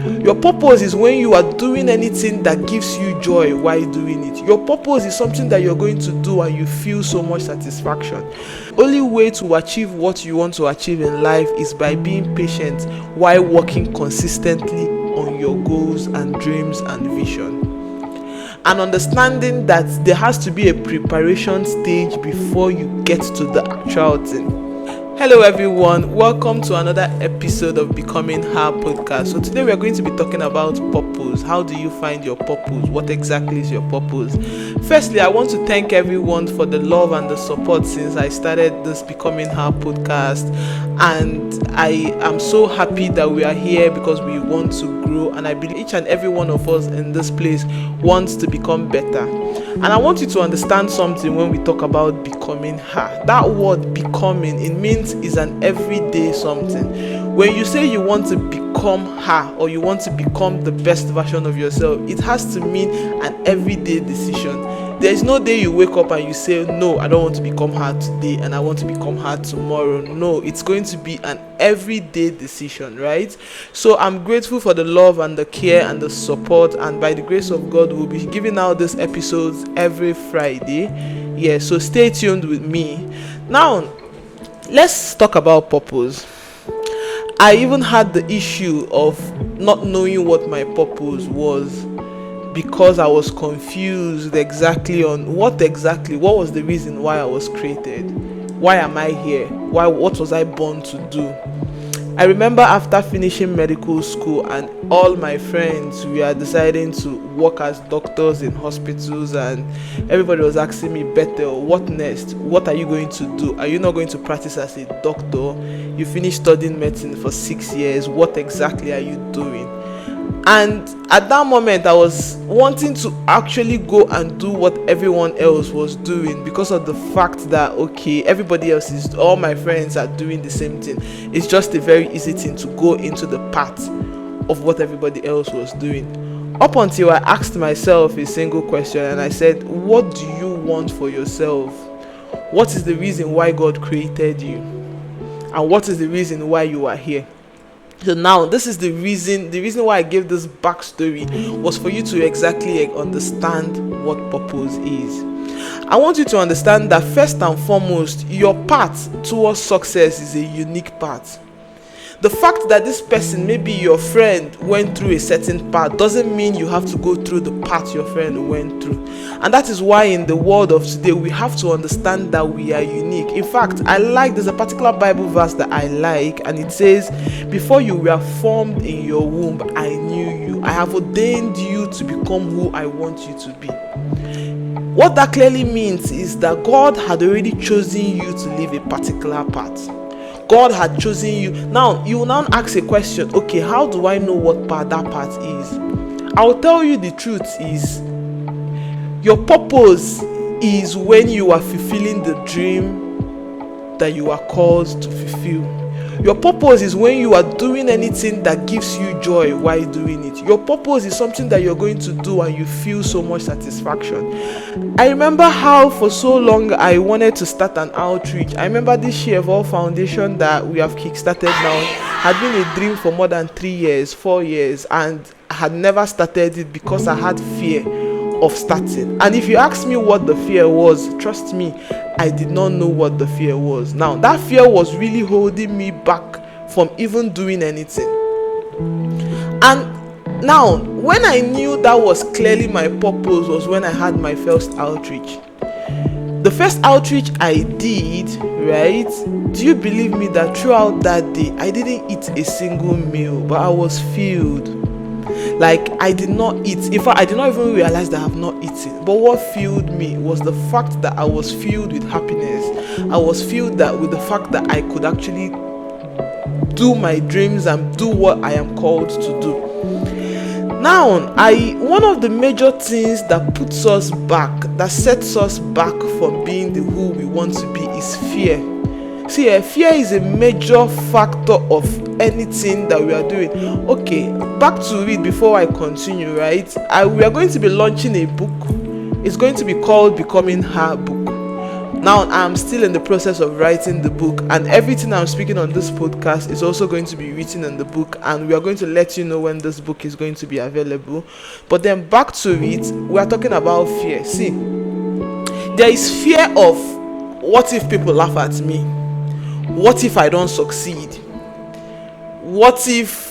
Your purpose is when you are doing anything that gives you joy while doing it. Your purpose is something that you're going to do and you feel so much satisfaction. Only way to achieve what you want to achieve in life is by being patient while working consistently on your goals and dreams and vision, and understanding that there has to be a preparation stage before you get to the actual thing. Hello everyone, welcome to another episode of Becoming Her podcast. So today we are going to be talking about purpose. How do you find your purpose? What exactly is your purpose? Firstly, I want to thank everyone for the love and the support since I started this Becoming Her podcast, and I am so happy that we are here because we want to grow, and I believe each and every one of us in this place wants to become better. And I want you to understand something when we talk about becoming her. That word becoming, it means is an everyday something. When you say you want to become her or you want to become the best version of yourself, it has to mean an everyday decision. There is no day you wake up and you say, no, I don't want to become her today and I want to become her tomorrow. No, it's going to be an everyday decision, right? So I'm grateful for the love and the care and the support, and by the grace of God, we'll be giving out these episodes every Friday. Yeah, so stay tuned with me. Now, let's talk about purpose. I even had the issue of not knowing what my purpose was, because I was confused exactly on what was the reason why I was created. Why am I here? What was I born to do? I remember after finishing medical school and all my friends, we are deciding to work as doctors in hospitals, and everybody was asking me, Bethel, what next? What are you going to do? Are you not going to practice as a doctor? You finished studying medicine for 6 years. What exactly are you doing? And at that moment, I was wanting to actually go and do what everyone else was doing, because of the fact that, okay, all my friends are doing the same thing. It's just a very easy thing to go into the path of what everybody else was doing. Up until I asked myself a single question, and I said, what do you want for yourself? What is the reason why God created you? And what is the reason why you are here? So now, this is the reason why I gave this backstory was for you to exactly understand what purpose is. I want you to understand that first and foremost, your path towards success is a unique path. The fact that this person, maybe your friend, went through a certain path doesn't mean you have to go through the path your friend went through. And that is why in the world of today, we have to understand that we are unique. In fact, there's a particular Bible verse that I like, and it says, before you were formed in your womb, I knew you. I have ordained you to become who I want you to be. What that clearly means is that God had already chosen you to live a particular path. God had chosen you. Now, you will now ask a question, okay, how do I know what path that path is? I will tell you the truth is, your purpose is when you are fulfilling the dream that you are called to fulfill. Your purpose is when you are doing anything that gives you joy while doing it. Your purpose is something that you're going to do and you feel so much satisfaction. I remember how for so long I wanted to start an outreach. I remember this Share of All Foundation that we have kickstarted now had been a dream for more than 4 years, and I had never started it because I had fear of starting. And if you ask me what the fear was, trust me, I did not know what the fear was. Now, that fear was really holding me back from even doing anything. And now, when I knew that was clearly my purpose was when I had my first outreach. The first outreach I did, right? Do you believe me that throughout that day, I didn't eat a single meal, but I was filled. Like, I did not eat. In fact, I did not even realize that I have not eaten. But what filled me was the fact that I was filled with happiness. I was filled with the fact that I could actually do my dreams and do what I am called to do. Now, one of the major things that puts us back, that sets us back from being the who we want to be, is fear. See, fear is a major factor of anything that we are doing. Okay, back to it before I continue, right? We are going to be launching a book. It's going to be called Becoming Her Book. Now I'm still in the process of writing the book, and everything I'm speaking on this podcast is also going to be written in the book, and we are going to let you know when this book is going to be available. But then back to it, we are talking about fear. See, there is fear of, what if people laugh at me? What if I don't succeed? What if,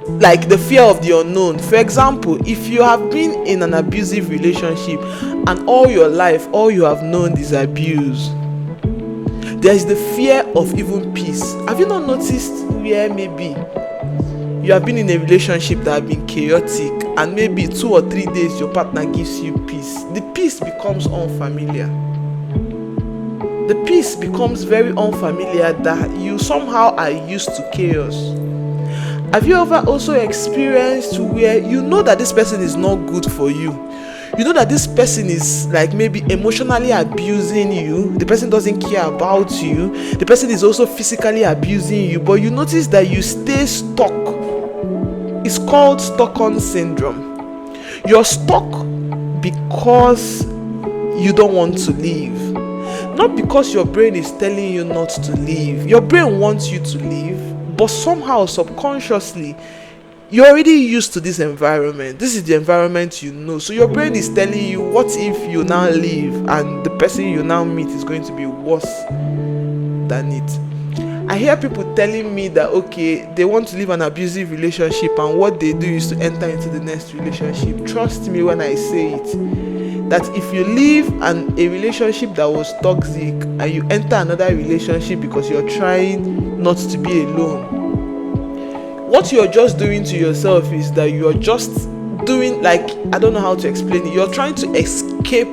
like, the fear of the unknown. For example, if you have been in an abusive relationship and all your life all you have known is abuse, there is the fear of even peace. Have you not noticed where maybe you have been in a relationship that have been chaotic, and maybe 2 or 3 days your partner gives you peace? The peace becomes unfamiliar. The peace becomes very unfamiliar, that you somehow are used to chaos. Have you ever also experienced where you know that this person is not good for you? You know that this person is like maybe emotionally abusing you. The person doesn't care about you. The person is also physically abusing you, but you notice that you stay stuck. It's called Stockholm syndrome. You're stuck because you don't want to leave. Not because your brain is telling you not to leave. Your brain wants you to leave, but somehow subconsciously you're already used to this environment. This is the environment you know. So your brain is telling you, what if you now leave and the person you now meet is going to be worse than it? I hear people telling me that, okay, they want to leave an abusive relationship, and what they do is to enter into the next relationship. Trust me when I say it, that if you leave a relationship that was toxic and you enter another relationship because you're trying not to be alone, what you're just doing to yourself is that you're just doing, like, I don't know how to explain it. You're trying to escape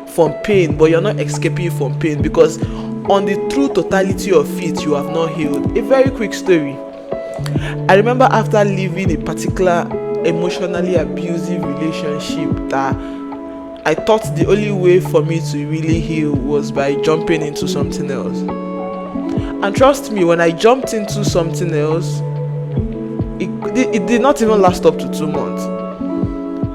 from pain, but you're not escaping from pain, because on the true totality of it, you have not healed. A very quick story. I remember after leaving a particular emotionally abusive relationship, that I thought the only way for me to really heal was by jumping into something else. And trust me, when I jumped into something else, it did not even last up to 2 months.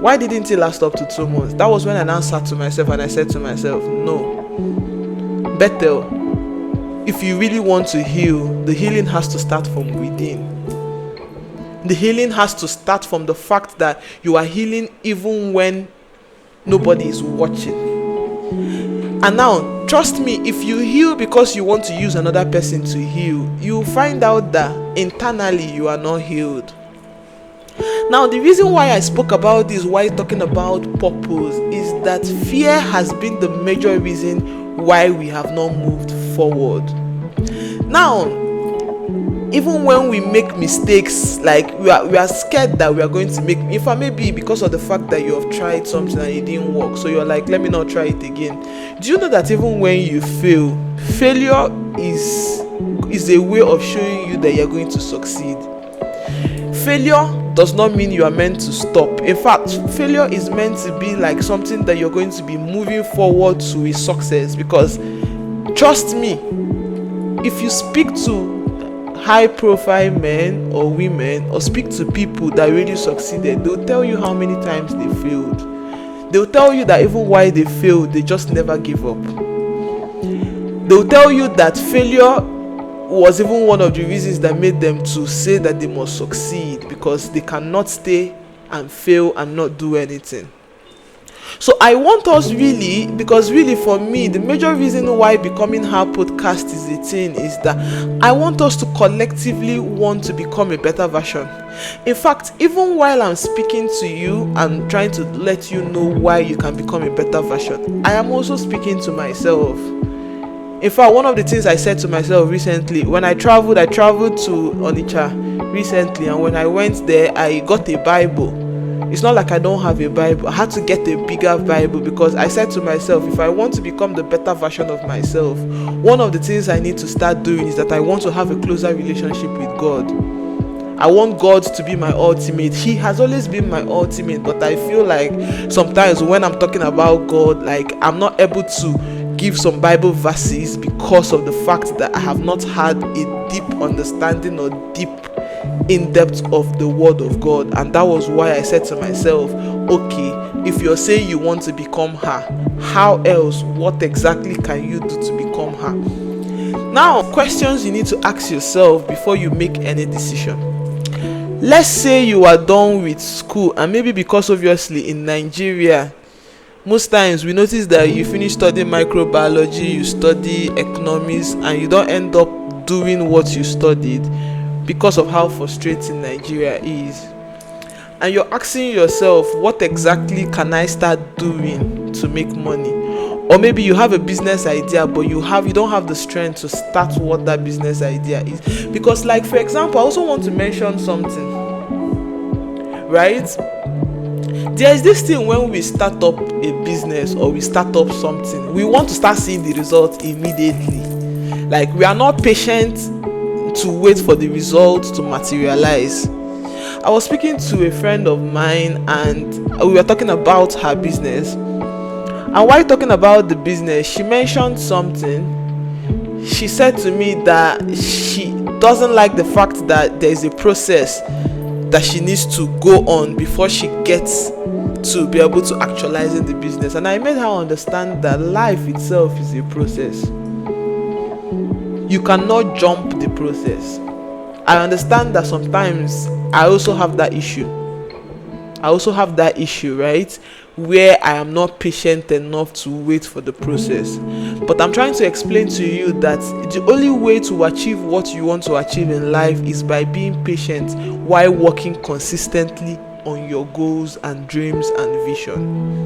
Why didn't it last up to 2 months? That was when I now sat to myself and I said to myself, no, Bethel, if you really want to heal, the healing has to start from within. The healing has to start from the fact that you are healing even when nobody is watching. And now, trust me, if you heal because you want to use another person to heal, you'll find out that internally you are not healed. Now, the reason why I spoke about this while talking about purpose is that fear has been the major reason why we have not moved forward. Now, even when we make mistakes, like we are scared that we are going to make, if I maybe because of the fact that you have tried something and it didn't work, so you're like, let me not try it again. Do you know that even when you fail, failure is a way of showing you that you're going to succeed? Failure does not mean you are meant to stop. In fact, failure is meant to be like something that you're going to be moving forward to a success. Because trust me, if you speak to high profile men or women, or speak to people that really succeeded, they'll tell you how many times they failed. They'll tell you that even while they failed, they just never give up. They'll tell you that failure was even one of the reasons that made them to say that they must succeed, because they cannot stay and fail and not do anything. So I want us really, because really for me, the major reason why Becoming Her podcast is a thing is that I want us to collectively want to become a better version. In fact, even while I'm speaking to you, I'm trying to let you know why you can become a better version. I am also speaking to myself. In fact, one of the things I said to myself recently, when I traveled to Onitsha recently, and when I went there, I got a Bible. It's not like I don't have a Bible. I had to get a bigger Bible, because I said to myself, if I want to become the better version of myself, one of the things I need to start doing is that I want to have a closer relationship with God. I want God to be my ultimate. He has always been my ultimate, but I feel like sometimes when I'm talking about God, like I'm not able to give some Bible verses because of the fact that I have not had a deep understanding or deep in depth of the word of God. And that was why I said to myself, okay, if you're saying you want to become her, how else, what exactly can you do to become her? Now, questions you need to ask yourself before you make any decision. Let's say you are done with school, and maybe because obviously in Nigeria, most times we notice that you finish studying microbiology, you study economics, and you don't end up doing what you studied because of how frustrating Nigeria is. And you're asking yourself, what exactly can I start doing to make money? Or maybe you have a business idea, but you don't have the strength to start what that business idea is. Because, like, for example, I also want to mention something, right? There is this thing when we start up a business or we start up something, we want to start seeing the result immediately. Like, we are not patient to wait for the results to materialize. I was speaking to a friend of mine, and we were talking about her business. And while talking about the business, she mentioned something. She said to me that she doesn't like the fact that there is a process that she needs to go on before she gets to be able to actualize in the business. And I made her understand that life itself is a process. You cannot jump the process. I understand that sometimes I also have that issue, right? Where I am not patient enough to wait for the process. But I'm trying to explain to you that the only way to achieve what you want to achieve in life is by being patient while working consistently on your goals and dreams and vision.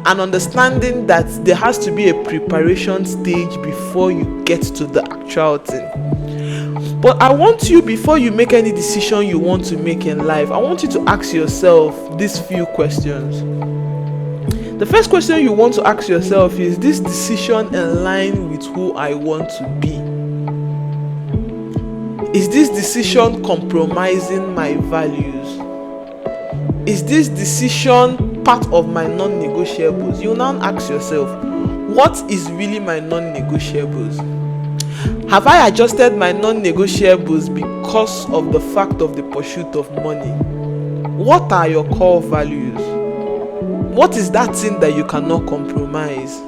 And understanding that there has to be a preparation stage before you get to the actual thing. But I want you, before you make any decision you want to make in life, I want you to ask yourself these few questions. The first question you want to ask yourself is this decision in line with who I want to be? Is this decision compromising my values? Is this decision part of my non-negotiables? You now ask yourself, what is really my non-negotiables? Have I adjusted my non-negotiables because of the fact of the pursuit of money? What are your core values? What is that thing that you cannot compromise?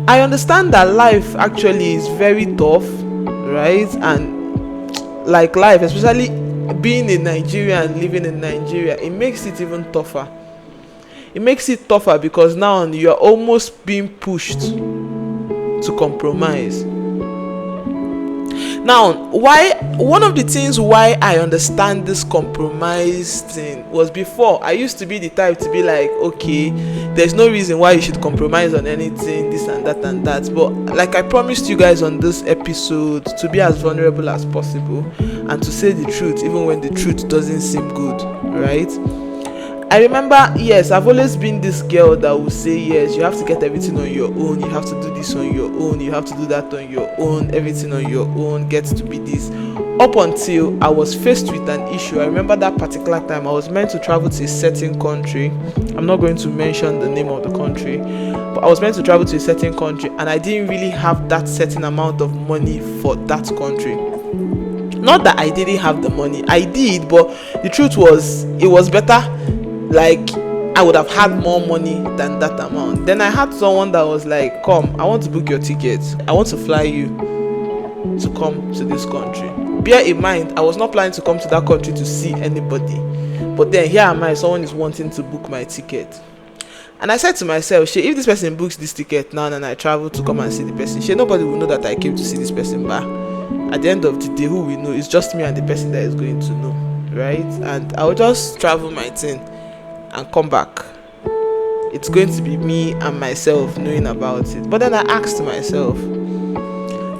I understand that life actually is very tough, right? And like life, especially being in Nigeria and living in Nigeria, it makes it even tougher. It makes it tougher because now you are almost being pushed to compromise. Now, one of the things why I understand this compromise thing was before I used to be the type to be like, okay, there's no reason why you should compromise on anything, this and that and that. But like I promised you guys on this episode, to be as vulnerable as possible and to say the truth even when the truth doesn't seem good, right? I remember, yes, I've always been this girl that will say, yes, you have to get everything on your own, you have to do this on your own, you have to do that on your own, everything on your own gets to be this. Up until I was faced with an issue. I remember that particular time I was meant to travel to a certain country. I'm not going to mention the name of the country, but I was meant to travel to a certain country, and I didn't really have that certain amount of money for that country. Not that I didn't have the money, I did, but the truth was, it was better. Like, I would have had more money than that amount. Then I had someone that was like, come, I want to book your tickets. I want to fly you to come to this country. Bear in mind, I was not planning to come to that country to see anybody. But then here am I, someone is wanting to book my ticket. And I said to myself, if this person books this ticket now and I travel to come and see the person, nobody will know that I came to see this person. But at the end of the day, who will know? It's just me and the person that is going to know, right? And I'll just travel my thing and come back. It's going to be me and myself knowing about it. But then I asked myself,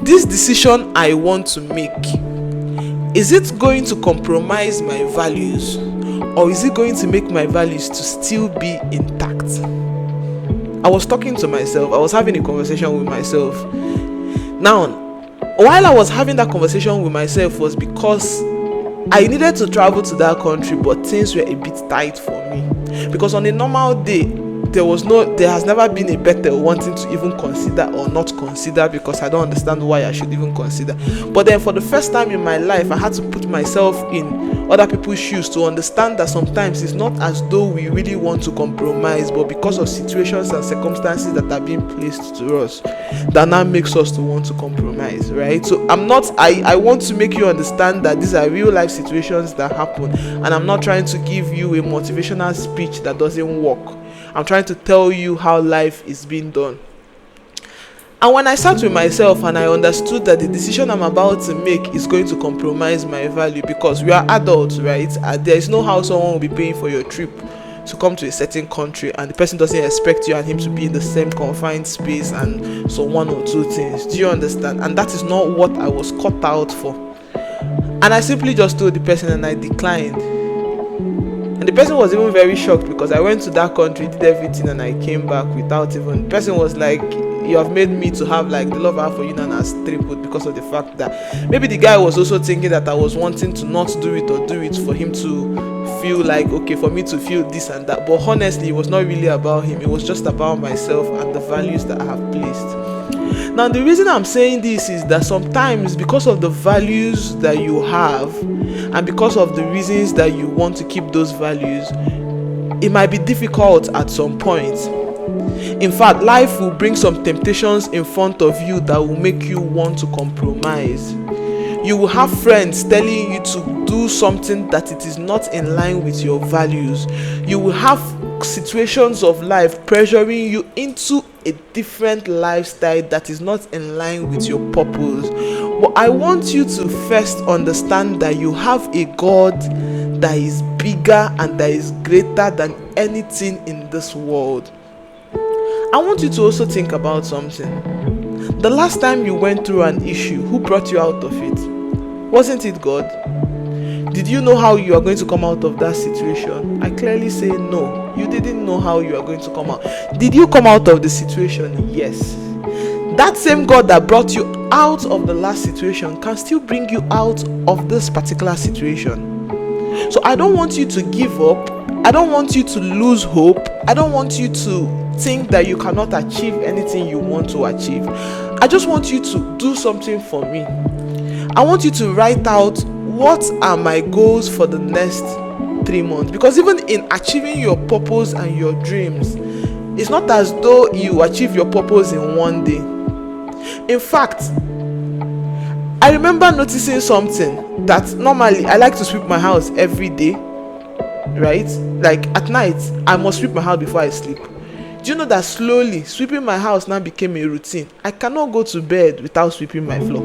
this decision I want to make, is it going to compromise my values, or is it going to make my values to still be intact? I was talking to myself. I was having a conversation with myself. Now, while I was having that conversation with myself was because I needed to travel to that country, but things were a bit tight for me. Because on a normal day, there has never been a better wanting to even consider or not consider, because I don't understand why I should even consider. But then for the first time in my life, I had to put myself in other people's shoes to understand that sometimes it's not as though we really want to compromise, but because of situations and circumstances that are being placed to us, that now makes us to want to compromise, right? So I want to make you understand that these are real life situations that happen, and I'm not trying to give you a motivational speech that doesn't work. I'm trying to tell you how life is being done. And when I sat with myself and I understood that the decision I'm about to make is going to compromise my value, because we are adults, right? There is no how someone will be paying for your trip to come to a certain country and the person doesn't expect you and him to be in the same confined space and so one or two things. Do you understand? And that is not what I was cut out for. And I simply just told the person and I declined. And the person was even very shocked, because I went to that country, did everything, and I came back without even. The person was like, you have made me to have like the love I have for you now has tripled, because of the fact that maybe the guy was also thinking that I was wanting to not do it or do it for him to feel like, okay, for me to feel this and that. But honestly, it was not really about him. It was just about myself and the values that I have placed. Now, the reason I'm saying this is that sometimes, because of the values that you have and because of the reasons that you want to keep those values, it might be difficult at some point. In fact, life will bring some temptations in front of you that will make you want to compromise. You will have friends telling you to do something that it is not in line with your values. You will have situations of life pressuring you into a different lifestyle that is not in line with your purpose. But I want you to first understand that you have a God that is bigger and that is greater than anything in this world. I want you to also think about something. The last time you went through an issue, who brought you out of it? Wasn't it God? Did you know how you are going to come out of that situation? I clearly say no. You didn't know how you are going to come out. Did you come out of the situation? Yes. That same God that brought you out of the last situation can still bring you out of this particular situation. So I don't want you to give up. I don't want you to lose hope. I don't want you to think that you cannot achieve anything you want to achieve. I just want you to do something for me. I want you to write out, what are my goals for the next 3 months? Because even in achieving your purpose and your dreams, it's not as though you achieve your purpose in one day. In fact, I remember noticing something, that normally I like to sweep my house every day, right? Like at night, I must sweep my house before I sleep. Do you know that slowly sweeping my house now became a routine? I cannot go to bed without sweeping my floor.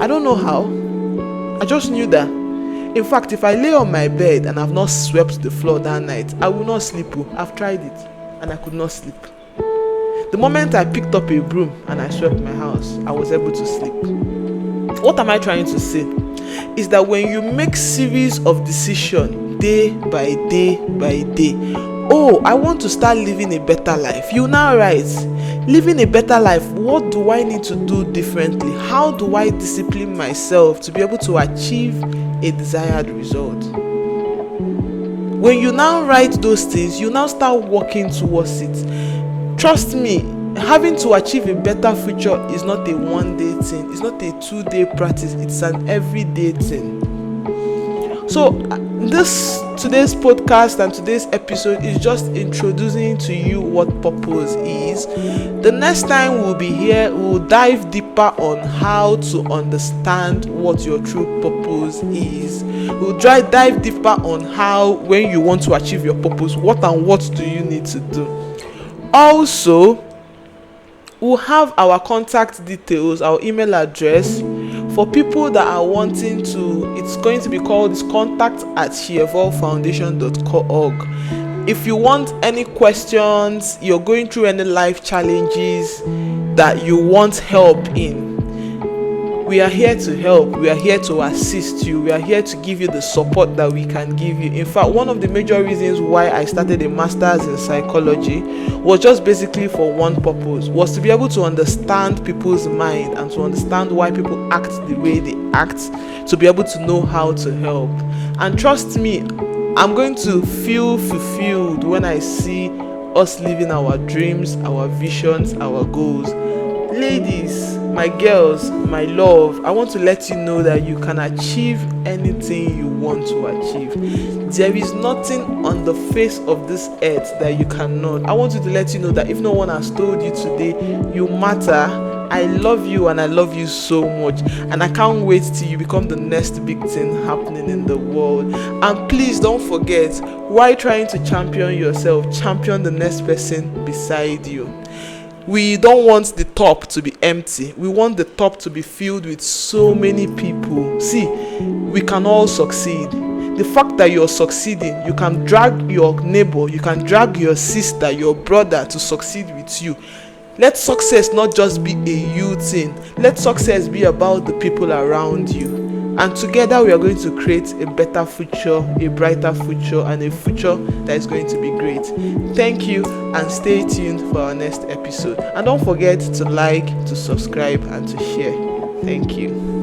I don't know how. I just knew that. In fact, if I lay on my bed and I've not swept the floor that night, I will not sleep. I've tried it and I could not sleep. The moment I picked up a broom and I swept my house, I was able to sleep. What am I trying to say? Is that when you make series of decisions day by day by day, oh, I want to start living a better life. You now write, living a better life, what do I need to do differently? How do I discipline myself to be able to achieve a desired result? When you now write those things, you now start working towards it. Trust me, having to achieve a better future is not a one-day thing. It's not a 2-day practice. It's an everyday thing. So today's podcast and today's episode is just introducing to you what purpose is. The next time we'll be here, we'll dive deeper on how to understand what your true purpose is. We'll dive deeper on how, when you want to achieve your purpose, what do you need to do. Also, we'll have our contact details, our email address, for people that are wanting to. It's going to be called contact@sheevolvefoundation.org. If you want any questions, you're going through any life challenges that you want help in, we are here to help. We are here to assist you. We are here to give you the support that we can give you. In fact, one of the major reasons why I started a master's in psychology was just basically for one purpose, was to be able to understand people's mind and to understand why people act the way they act, to be able to know how to help. And trust me, I'm going to feel fulfilled when I see us living our dreams, our visions, our goals. Ladies, my girls, my love, I want to let you know that you can achieve anything you want to achieve. There is nothing on the face of this earth that you cannot. I want you to let you know that if no one has told you today, you matter. I love you and I love you so much, and I can't wait till you become the next big thing happening in the world. And please don't forget, while trying to champion yourself, champion the next person beside you. We don't want the top to be empty. We want the top to be filled with so many people. See, we can all succeed. The fact that you're succeeding, you can drag your neighbor, you can drag your sister, your brother to succeed with you. Let success not just be a you thing. Let success be about the people around you. And together we are going to create a better future, a brighter future, and a future that is going to be great. Thank you, and stay tuned for our next episode. And don't forget to like, to subscribe, and to share. Thank you.